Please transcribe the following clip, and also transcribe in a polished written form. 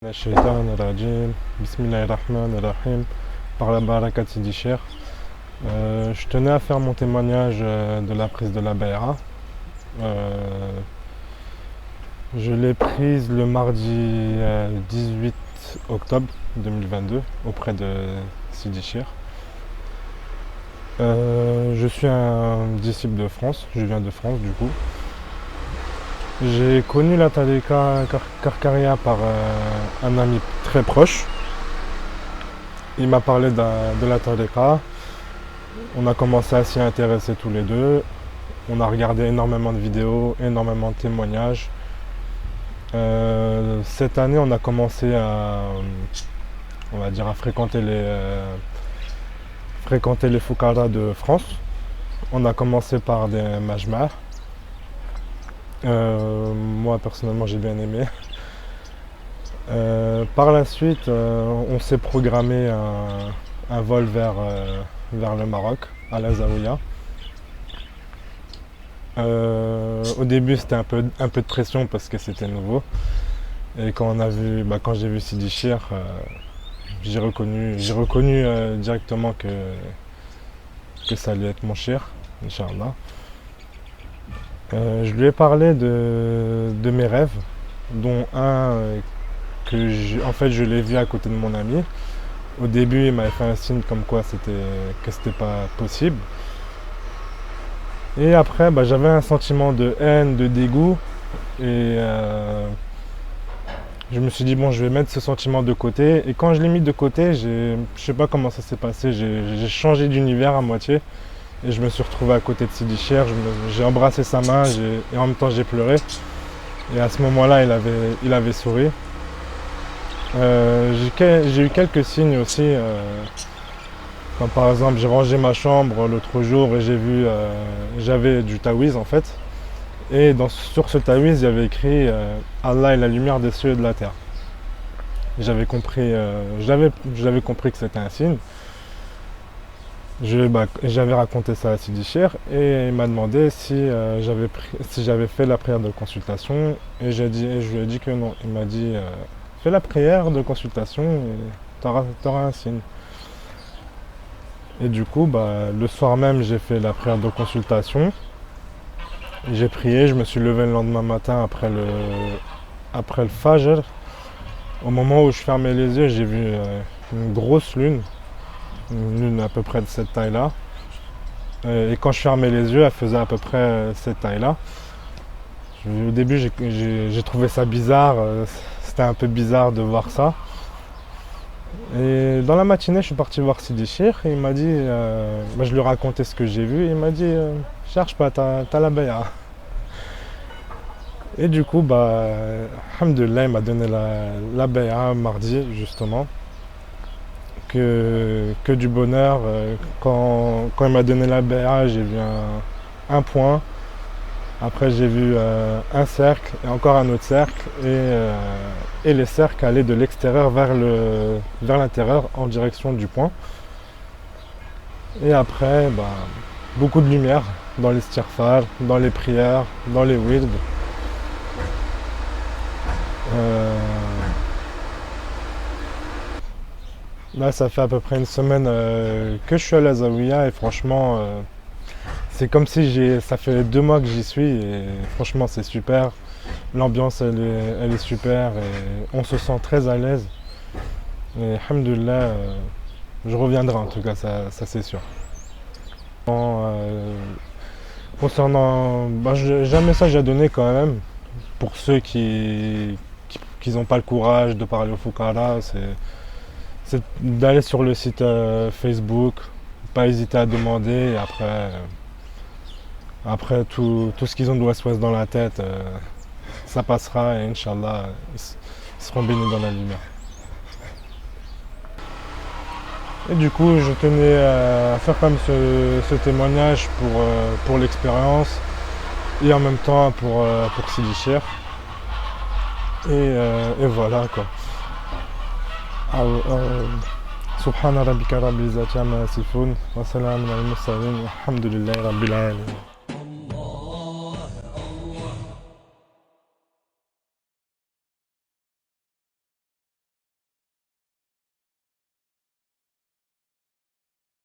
Rajim, Bismillahirrahmanirrahim, par la baraka de Sidi Cher. Je tenais à faire mon témoignage de la prise de la Bay'a. Je l'ai prise le mardi 18 octobre 2022 auprès de Sidi Cher. Je suis un disciple de France, je viens de France du coup. J'ai connu la Tariqa Karkaria par un ami très proche. Il m'a parlé de la Tariqa. On a commencé à s'y intéresser tous les deux. On a regardé énormément de vidéos, énormément de témoignages. Cette année, on a commencé à fréquenter les Fouqara de France. On a commencé par des majma'. Moi personnellement j'ai bien aimé. Par la suite on s'est programmé un vol vers le Maroc, à la Zaouïa. Au début c'était un peu de pression parce que c'était nouveau. Et quand j'ai vu Sidi Cher, j'ai reconnu directement que ça allait être mon cher, Inch'Allah. Je lui ai parlé de mes rêves, dont un je l'ai vu à côté de mon ami. Au début, il m'avait fait un signe comme quoi c'était pas possible. Et après, j'avais un sentiment de haine, de dégoût. Et je me suis dit, bon, je vais mettre ce sentiment de côté. Et quand je l'ai mis de côté, je sais pas comment ça s'est passé, j'ai changé d'univers à moitié. Et je me suis retrouvé à côté de Sidi Cher, j'ai embrassé sa main et en même temps j'ai pleuré. Et à ce moment-là, il avait souri. J'ai eu quelques signes aussi. Comme par exemple, j'ai rangé ma chambre l'autre jour et j'avais du tawiz en fait. Et sur ce tawiz, il y avait écrit Allah est la lumière des cieux et de la terre. J'avais compris que c'était un signe. J'avais raconté ça à Sidi Cher et il m'a demandé si j'avais fait la prière de consultation et je lui ai dit que non. Il m'a dit fais la prière de consultation et t'auras un signe. Et du coup, le soir même, j'ai fait la prière de consultation. J'ai prié, je me suis levé le lendemain matin après le Fajr. Au moment où je fermais les yeux, j'ai vu une grosse lune. Une lune à peu près de cette taille-là. Et quand je fermais les yeux, elle faisait à peu près cette taille-là. Au début, j'ai trouvé ça bizarre. C'était un peu bizarre de voir ça. Et dans la matinée, je suis parti voir Sidi Cher et il m'a dit, je lui ai raconté ce que j'ai vu et il m'a dit, cherche pas, t'as la Bay'a. Et du coup, alhamdoulilah, il m'a donné la Bay'a mardi justement. Que du bonheur. Quand il m'a donné la Bay'a, j'ai vu un point. Après, j'ai vu un cercle et encore un autre cercle. Et les cercles allaient de l'extérieur vers l'intérieur en direction du point. Et après, beaucoup de lumière dans les istighfar, dans les prières, dans les wird. Là, ça fait à peu près une semaine que je suis à la Zaouïa et franchement, c'est comme si ça fait 2 mois que j'y suis et franchement, c'est super. L'ambiance, elle est super et on se sent très à l'aise. Et alhamdoulilah, je reviendrai en tout cas, ça c'est sûr. Concernant, j'ai un message à donner quand même pour ceux qui n'ont pas le courage de parler au Fouqara, c'est d'aller sur le site Facebook, pas hésiter à demander et après tout ce qu'ils ont de ouest dans la tête, ça passera et Inch'Allah, ils seront bénis dans la lumière. Et du coup, je tenais à faire comme ce témoignage pour l'expérience et en même temps pour Sidi Cher. Et voilà quoi. سبحان ربك رب العزة عما يصفون وسلام على المرسلين والحمد لله رب العالمين.